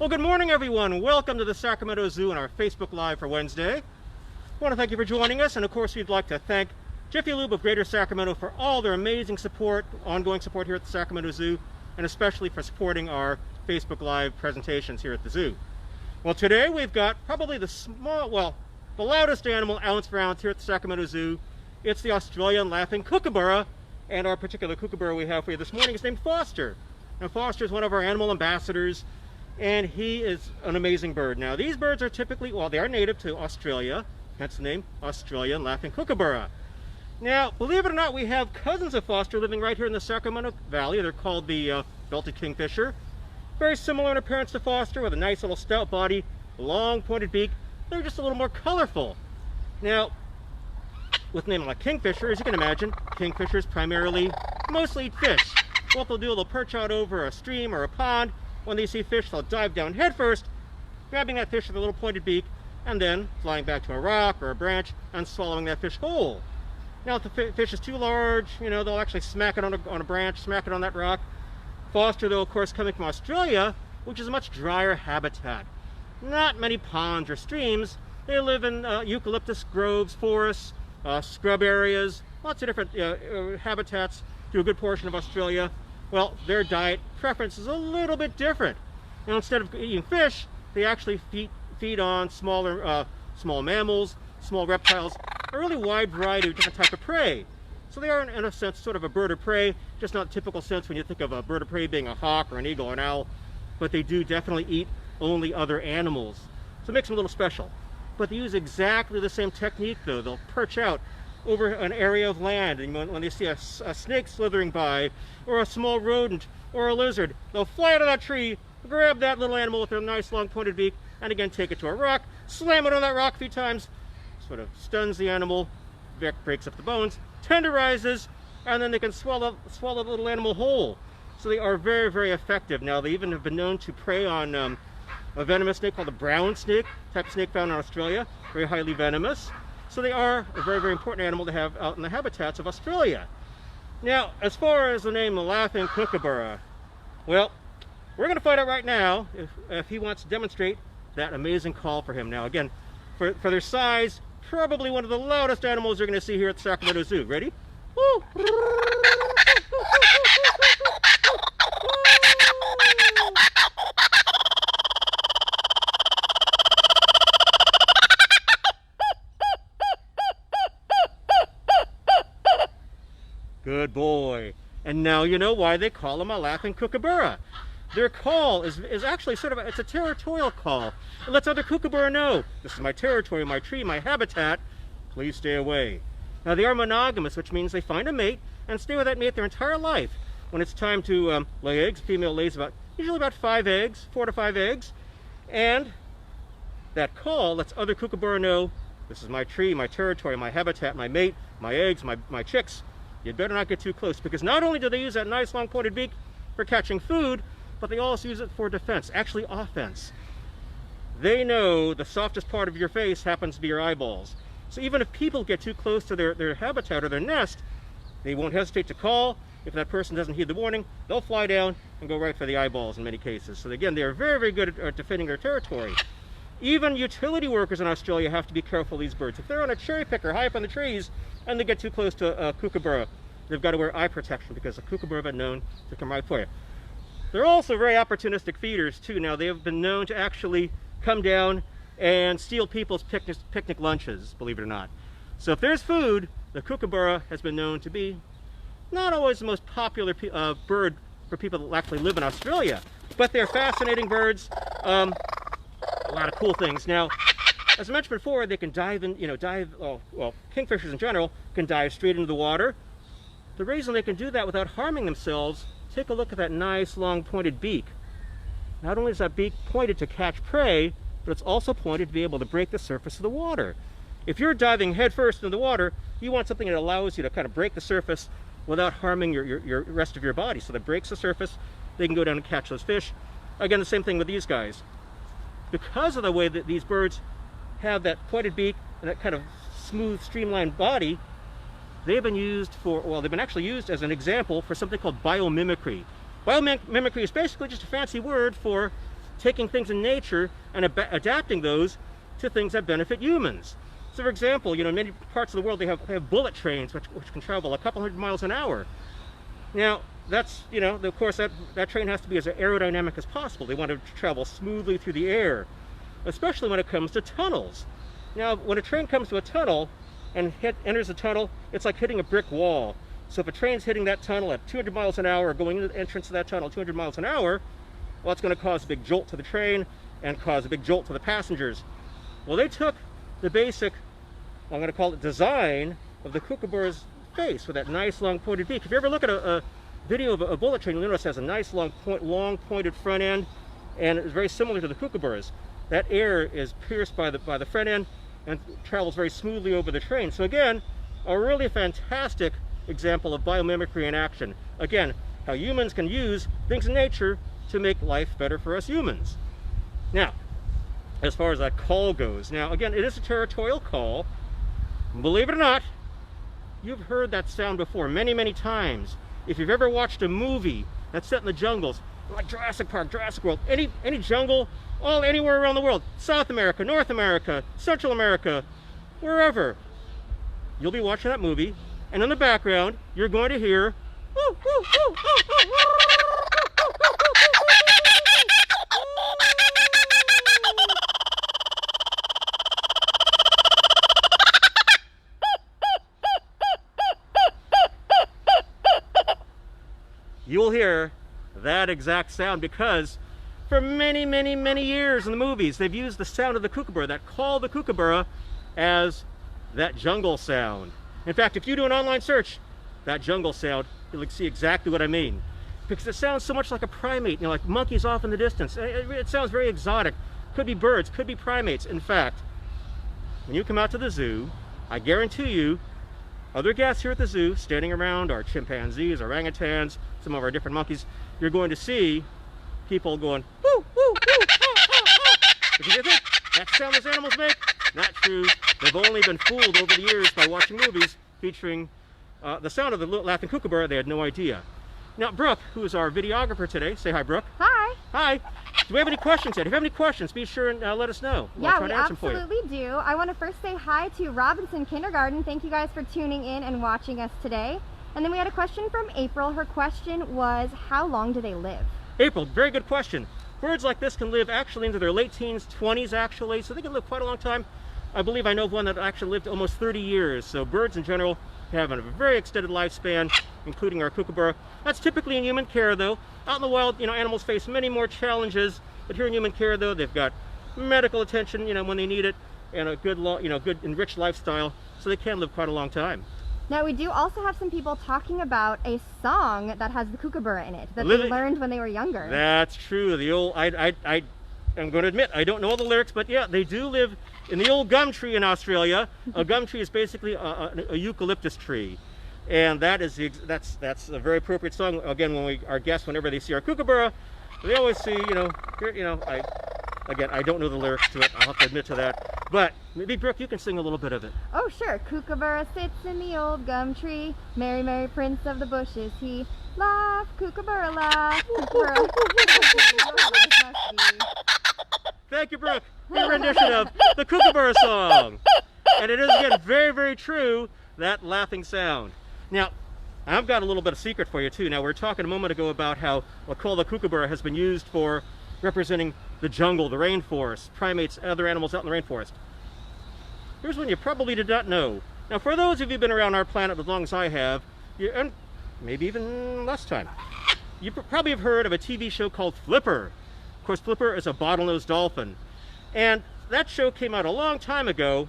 Well, good morning, everyone. Welcome to the Sacramento Zoo and our Facebook Live for Wednesday. I want to thank you for joining us, and of course, we'd like to thank Jiffy Lube of Greater Sacramento for all their amazing support, ongoing support here at the Sacramento Zoo, and especially for supporting our Facebook Live presentations here at the zoo. Well, today we've got probably the loudest animal ounce round here at the Sacramento Zoo. It's the Australian laughing kookaburra, and our particular kookaburra we have for you this morning is named Foster. Now, Foster is one of our animal ambassadors, and he is an amazing bird. Now, these birds are typically, well, they are native to Australia, hence the name Australian laughing kookaburra. Now, believe it or not, we have cousins of Foster living right here in the Sacramento Valley. They're called the belted kingfisher. Very similar in appearance to Foster, with a nice little stout body, long pointed beak. They're just a little more colorful. Now, with a name like kingfisher, as you can imagine, kingfishers mostly eat fish. What they'll do, they'll perch out over a stream or a pond. When they see fish, they'll dive down headfirst, grabbing that fish with a little pointed beak, and then flying back to a rock or a branch and swallowing that fish whole. Now, if the fish is too large, they'll actually smack it on a branch, smack it on that rock. Foster, though, of course, coming from Australia, which is a much drier habitat. Not many ponds or streams. They live in eucalyptus groves, forests, scrub areas, lots of different habitats through a good portion of Australia. Well, their diet preference is a little bit different. Now, instead of eating fish, they actually feed on small mammals, small reptiles, a really wide variety of different types of prey. So they are, in a sense, sort of a bird of prey, just not typical sense when you think of a bird of prey being a hawk or an eagle or an owl, but they do definitely eat only other animals. So it makes them a little special. But they use exactly the same technique, though. They'll perch out over an area of land, and when they see a snake slithering by, or a small rodent, or a lizard, they'll fly out of that tree, grab that little animal with their nice long pointed beak, and again take it to a rock, slam it on that rock a few times, sort of stuns the animal, breaks up the bones, tenderizes, and then they can swallow the little animal whole. So they are very, very effective. Now, they even have been known to prey on a venomous snake called the brown snake, type of snake found in Australia, very highly venomous. So they are a very, very important animal to have out in the habitats of Australia. Now, as far as the name, the laughing kookaburra, well, we're going to find out right now if he wants to demonstrate that amazing call for him. Now, again, for their size, probably one of the loudest animals you're going to see here at the Sacramento Zoo. Ready? Woo! Good boy. And now you know why they call him a laughing kookaburra. Their call is actually it's a territorial call. It lets other kookaburra know, this is my territory, my tree, my habitat, please stay away. Now, they are monogamous, which means they find a mate and stay with that mate their entire life. When it's time to lay eggs, the female lays usually about 5 eggs, 4 to 5 eggs, and that call lets other kookaburra know, this is my tree, my territory, my habitat, my mate, my eggs, my chicks. You'd better not get too close, because not only do they use that nice long pointed beak for catching food, but they also use it for defense, actually offense. They know the softest part of your face happens to be your eyeballs. So even if people get too close to their habitat or their nest, they won't hesitate to call. If that person doesn't heed the warning, they'll fly down and go right for the eyeballs in many cases. So again, they are very, very good at defending their territory. Even utility workers in Australia have to be careful of these birds. If they're on a cherry picker high up in the trees and they get too close to a kookaburra, they've got to wear eye protection, because the kookaburra have been known to come right for you. They're also very opportunistic feeders too. Now, they have been known to actually come down and steal people's picnic lunches, believe it or not. So if there's food, the kookaburra has been known to be not always the most popular bird for people that actually live in Australia, but they're fascinating birds. A lot of cool things. Now, as I mentioned before, they can dive in, kingfishers in general can dive straight into the water. The reason they can do that without harming themselves, take a look at that nice long pointed beak. Not only is that beak pointed to catch prey, but it's also pointed to be able to break the surface of the water. If you're diving headfirst into the water, you want something that allows you to kind of break the surface without harming your rest of your body. So that breaks the surface, they can go down and catch those fish. Again, the same thing with these guys. Because of the way that these birds have that pointed beak and that kind of smooth, streamlined body, they've been actually used as an example for something called biomimicry. Biomimicry is basically just a fancy word for taking things in nature and adapting those to things that benefit humans. So for example, in many parts of the world they have bullet trains which can travel a couple hundred miles an hour. Now that's, of course that train has to be as aerodynamic as possible. They want to travel smoothly through the air, especially when it comes to tunnels. Now when a train comes to a tunnel and enters a tunnel, it's like hitting a brick wall. So if a train's hitting that tunnel at 200 miles an hour, or going into the entrance of that tunnel at 200 miles an hour, well, it's going to cause a big jolt to the train and cause a big jolt to the passengers. Well, they took the basic, I'm going to call it design, of the kookaburra's face with that nice long pointed beak. If you ever look at a video of a bullet train, you'll notice it has a nice long pointed front end, and it's very similar to the kookaburras. That air is pierced by the front end and travels very smoothly over the train. So again, a really fantastic example of biomimicry in action. Again, how humans can use things in nature to make life better for us humans. Now, as far as that call goes, now again, it is a territorial call. Believe it or not, you've heard that sound before many, many times. If you've ever watched a movie that's set in the jungles, like Jurassic Park, Jurassic World, any jungle, anywhere around the world, South America, North America, Central America, wherever, you'll be watching that movie, and in the background, you're going to hear you'll hear that exact sound, because for many, many, many years in the movies, they've used the sound of the kookaburra, that call of the kookaburra, as that jungle sound. In fact, if you do an online search, that jungle sound, you'll see exactly what I mean. Because it sounds so much like a primate, like monkeys off in the distance. It sounds very exotic. Could be birds, could be primates. In fact, when you come out to the zoo, I guarantee you, other guests here at the zoo, standing around, our chimpanzees, orangutans, some of our different monkeys, you're going to see people going, woo, woo, woo, ah, ah, ah. Because you think that sound those animals make? Not true. They've only been fooled over the years by watching movies featuring the sound of the laughing kookaburra. They had no idea. Now, Brooke, who is our videographer today, say hi, Brooke. Hi. Hi. Do we have any questions yet? If you have any questions, be sure and let us know. Yeah, we absolutely do. I want to first say hi to Robinson Kindergarten. Thank you guys for tuning in and watching us today. And then we had a question from April. Her question was, how long do they live? April, very good question. Birds like this can live actually into their late teens, 20s actually, so they can live quite a long time. I believe I know of one that actually lived almost 30 years. So birds in general have a very extended lifespan, including our kookaburra. That's typically in human care though. Out in the wild, animals face many more challenges, but here in human care though, they've got medical attention, when they need it, and a good, good enriched lifestyle, so they can live quite a long time. Now we do also have some people talking about a song that has the kookaburra in it that they learned when they were younger. That's true. The old, I'm going to admit, I don't know all the lyrics, but yeah, they do live in the old gum tree in Australia. A gum tree is basically a eucalyptus tree, and that's a very appropriate song. Again, when our guests, whenever they see our kookaburra, they always see, I don't know the lyrics to it. I'll have to admit to that. But maybe Brooke, you can sing a little bit of it. Oh sure. Kookaburra sits in the old gum tree. Merry, merry prince of the bushes he. Laugh, kookaburra, laugh, kookaburra. Thank you, Brooke. Your rendition of the kookaburra song. And it is, again, very, very true, that laughing sound. Now, I've got a little bit of secret for you, too. Now, we were talking a moment ago about how the call of the kookaburra has been used for representing the jungle, the rainforest, primates, other animals out in the rainforest. Here's one you probably did not know. Now, for those of you who've been around our planet as long as I have, and maybe even less time, you probably have heard of a TV show called Flipper. Of course, Flipper is a bottlenose dolphin. And that show came out a long time ago,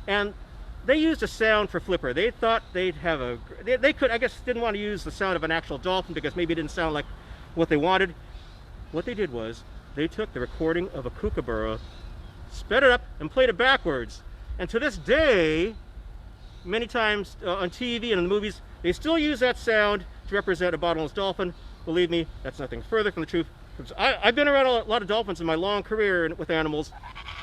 and they used a sound for Flipper. They thought they'd have they could, I guess, didn't want to use the sound of an actual dolphin because maybe it didn't sound like what they wanted. What they did was, they took the recording of a kookaburra, sped it up, and played it backwards. And to this day, many times on TV and in the movies, they still use that sound to represent a bottlenose dolphin. Believe me, that's nothing further from the truth. I've been around a lot of dolphins in my long career with animals.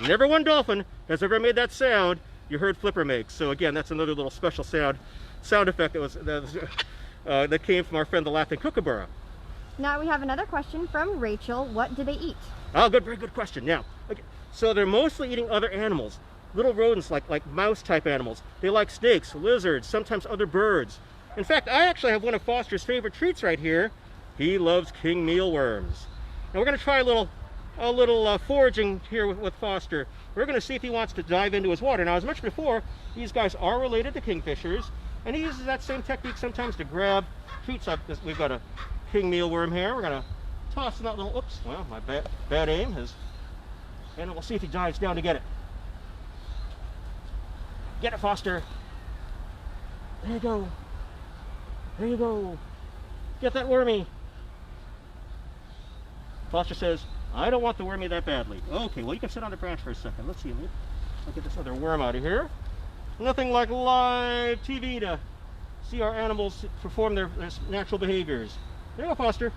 Never one dolphin has ever made that sound you heard Flipper make. So again, that's another little special sound effect that came from our friend the laughing kookaburra. Now we have another question from Rachel. What do they eat? Oh, good, very good question. Now, okay, so they're mostly eating other animals, little rodents like mouse-type animals. They like snakes, lizards, sometimes other birds. In fact, I actually have one of Foster's favorite treats right here. He loves king mealworms. Now we're going to try a little foraging here with Foster. We're going to see if he wants to dive into his water. Now, as mentioned before, these guys are related to kingfishers, and he uses that same technique sometimes to grab treats. We've got a king mealworm here. We're going to toss in that little, oops, well, my bad aim is, and we'll see if he dives down to get it. Get it, Foster. There you go. There you go. Get that wormy. Foster says, I don't want the wormy that badly. Okay, well, you can sit on the branch for a second. Let's see. I'll get this other worm out of here. Nothing like live TV to see our animals perform their natural behaviors. There you go, Foster.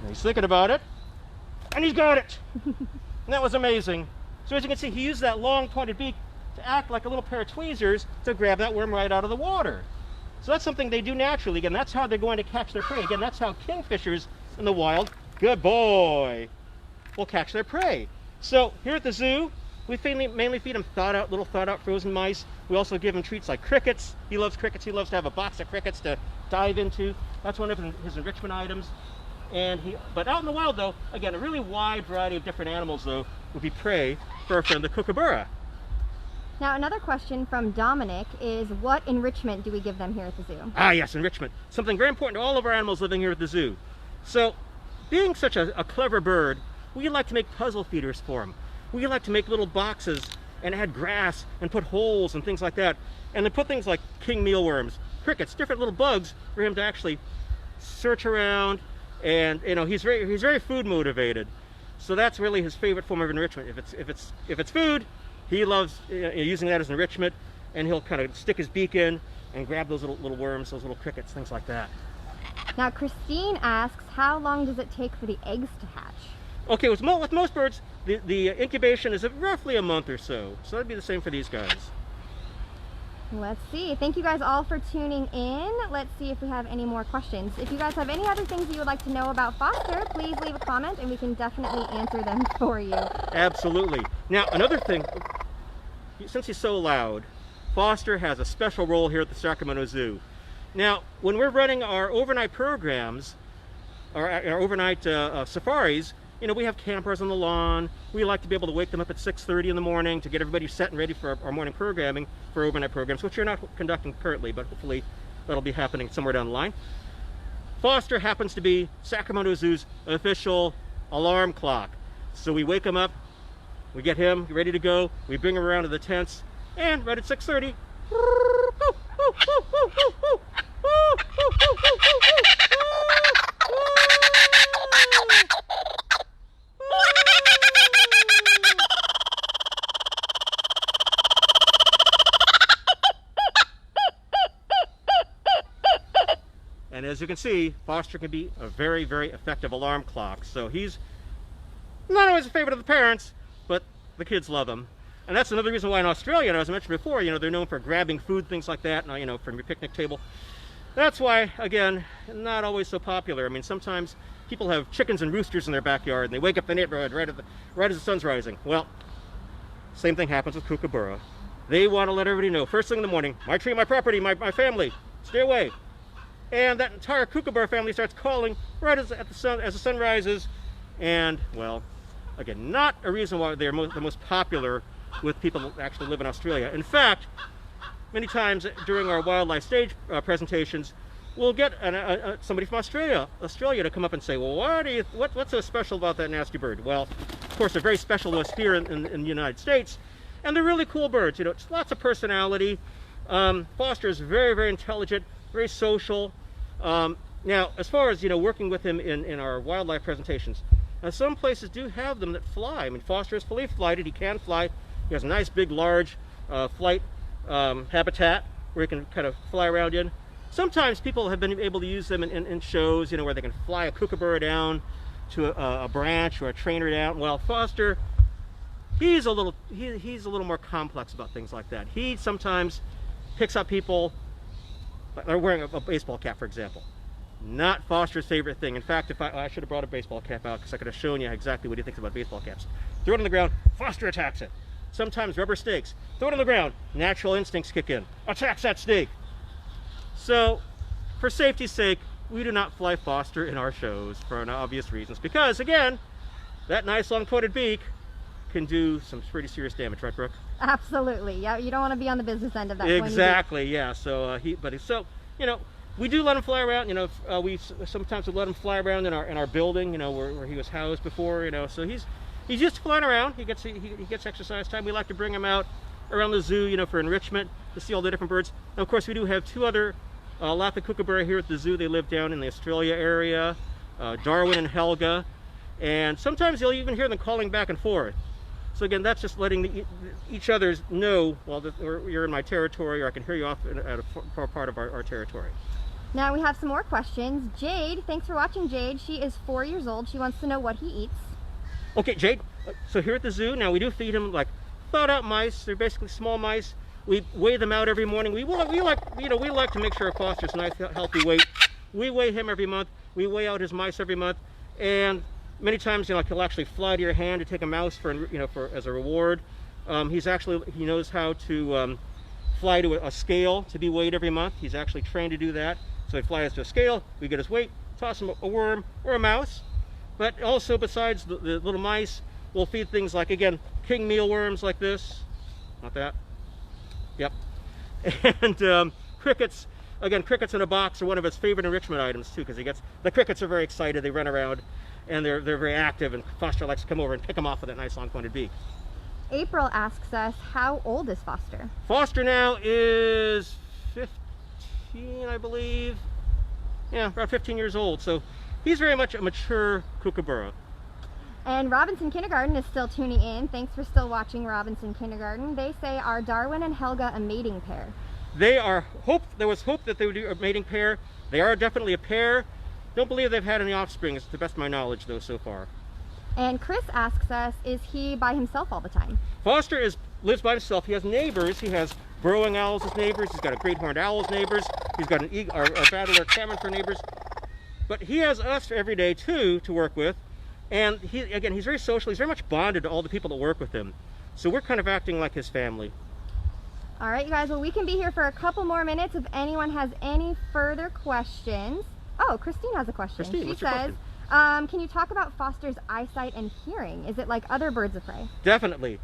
And he's thinking about it, and he's got it. And that was amazing. So as you can see, he used that long pointed beak to act like a little pair of tweezers to grab that worm right out of the water. So that's something they do naturally. Again, that's how they're going to catch their prey. Again, that's how kingfishers in the wild, good boy, will catch their prey. So here at the zoo, we mainly feed him little thawed out frozen mice. We also give him treats like crickets. He loves crickets. He loves to have a box of crickets to dive into. That's one of his enrichment items. But out in the wild, though, again, a really wide variety of different animals, though, would be prey for our friend the kookaburra. Now, another question from Dominic is, what enrichment do we give them here at the zoo? Ah, yes, enrichment. Something very important to all of our animals living here at the zoo. So, being such a clever bird, we like to make puzzle feeders for him. We like to make little boxes and add grass and put holes and things like that. And then put things like king mealworms, crickets, different little bugs for him to actually search around. And he's very food motivated. So that's really his favorite form of enrichment. If it's food, he loves using that as enrichment, and he'll kind of stick his beak in and grab those little worms, those little crickets, things like that. Now, Christine asks, how long does it take for the eggs to hatch? Okay, with most birds, the incubation is roughly a month or so. So that'd be the same for these guys. Let's see. Thank you guys all for tuning in. Let's see if we have any more questions. If you guys have any other things you would like to know about Foster, please leave a comment and we can definitely answer them for you. Absolutely. Now, another thing, since he's so loud, Foster has a special role here at the Sacramento Zoo. Now, when we're running our overnight programs, our overnight safaris, we have campers on the lawn. We like to be able to wake them up at 6:30 in the morning to get everybody set and ready for our morning programming for overnight programs, which you're not conducting currently, but hopefully that'll be happening somewhere down the line. Foster happens to be Sacramento Zoo's official alarm clock. So we wake him up, we get him ready to go, we bring him around to the tents, and right at 6:30, and as you can see, Foster can be a very, very effective alarm clock. So he's not always a favorite of the parents, but the kids love him. And that's another reason why in Australia, as I mentioned before, they're known for grabbing food, things like that, from your picnic table. That's why, again, not always so popular. I mean, sometimes people have chickens and roosters in their backyard, and they wake up the neighborhood right as the sun's rising. Well, same thing happens with kookaburra. They want to let everybody know, first thing in the morning, my tree, my property, my family, stay away. And that entire kookaburra family starts calling right as the sun rises. And, well, again, not a reason why they're the most popular with people that actually live in Australia. In fact, many times during our wildlife stage presentations, we'll get somebody from Australia to come up and say, well, what's so special about that nasty bird? Well, of course, they're very special to us here in the United States, and they're really cool birds. It's lots of personality. Foster is very, very intelligent, very social. Now, as far as working with him in our wildlife presentations, now some places do have them that fly. I mean, Foster is fully flighted. He can fly. He has a nice, big, large flight habitat where he can kind of fly around in. Sometimes people have been able to use them in shows, where they can fly a kookaburra down to a branch or a trainer down. Well, Foster, he's a little more complex about things like that. He sometimes picks up people they're wearing a baseball cap, for example. Not Foster's favorite thing. In fact, if I should have brought a baseball cap out because I could have shown you exactly what he thinks about baseball caps. Throw it on the ground, Foster attacks it. Sometimes rubber stakes. Throw it on the ground, natural instincts kick in. Attacks that stake. So, for safety's sake, we do not fly Foster in our shows for obvious reasons. Because, again, that nice long pointed beak can do some pretty serious damage, right, Brooke? Absolutely. Yeah, you don't want to be on the business end of that. Exactly. Yeah. So we do let him fly around. We sometimes let him fly around in our building. Where he was housed before. So he's used to flying around. He gets exercise time. We like to bring him out around the zoo. For enrichment to see all the different birds. And of course, we do have two other laughing kookaburra here at the zoo. They live down in the Australia area, Darwin and Helga, and sometimes you'll even hear them calling back and forth. So again, that's just letting each others know, well, you're in my territory, or I can hear you off at a far part of our territory. Now we have some more questions. Jade, thanks for watching, Jade. She is 4 years old. She wants to know what he eats. Okay, Jade, so here at the zoo, now we do feed him like thawed out mice. They're basically small mice. We weigh them out every morning. We like to make sure Foster's a nice, healthy weight. We weigh him every month. We weigh out his mice every month, and many times, he'll actually fly to your hand to take a mouse for as a reward. He knows how to fly to a scale to be weighed every month. He's actually trained to do that. So he flies to a scale. We get his weight, toss him a worm or a mouse. But also, besides the little mice, we'll feed things like, again, king mealworms like this. Not that. Yep. And crickets. Again, crickets in a box are one of his favorite enrichment items too, because the crickets are very excited. They run around. And they're very active, and Foster likes to come over and pick them off with that nice long pointed beak. April asks us, how old is Foster? Foster now is 15, I believe. Yeah, around 15 years old. So he's very much a mature kookaburra. And Robinson Kindergarten is still tuning in. Thanks for still watching Robinson Kindergarten. They say, are Darwin and Helga a mating pair? There was hope that they would do a mating pair. They are definitely a pair. Don't believe they've had any offspring, to the best of my knowledge, though, so far. And Chris asks us, is he by himself all the time? Foster lives by himself. He has neighbors. He has burrowing owls as neighbors. He's got a great horned owl as neighbors. He's got a battler Cameron for neighbors. But he has us every day, too, to work with. And he's very social. He's very much bonded to all the people that work with him. So we're kind of acting like his family. All right, you guys. Well, we can be here for a couple more minutes if anyone has any further questions. Oh, Christine has a question. Christine, she what's your says, can you talk about Foster's eyesight and hearing? Is it like other birds of prey? Definitely.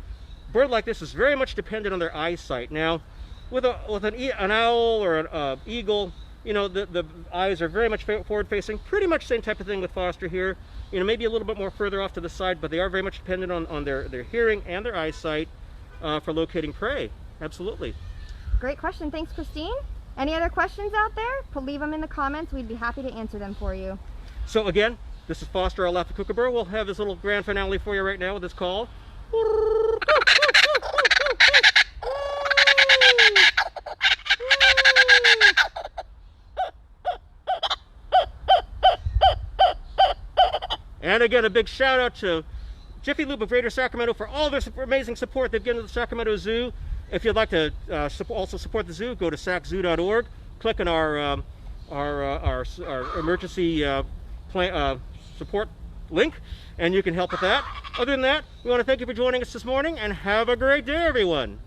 A bird like this is very much dependent on their eyesight. Now, with an owl or an eagle, the eyes are very much forward-facing. Pretty much same type of thing with Foster here. Maybe a little bit more further off to the side, but they are very much dependent on their hearing and their eyesight for locating prey. Absolutely. Great question. Thanks, Christine. Any other questions out there? Leave them in the comments. We'd be happy to answer them for you. So again, this is Foster, our laughing kookaburra. We'll have his little grand finale for you right now with this call. And again, a big shout out to Jiffy Lube of Greater Sacramento for all their amazing support they've given to the Sacramento Zoo. If you'd like to also support the zoo, go to saczoo.org, click on our emergency support link, and you can help with that. Other than that, we want to thank you for joining us this morning, and have a great day, everyone.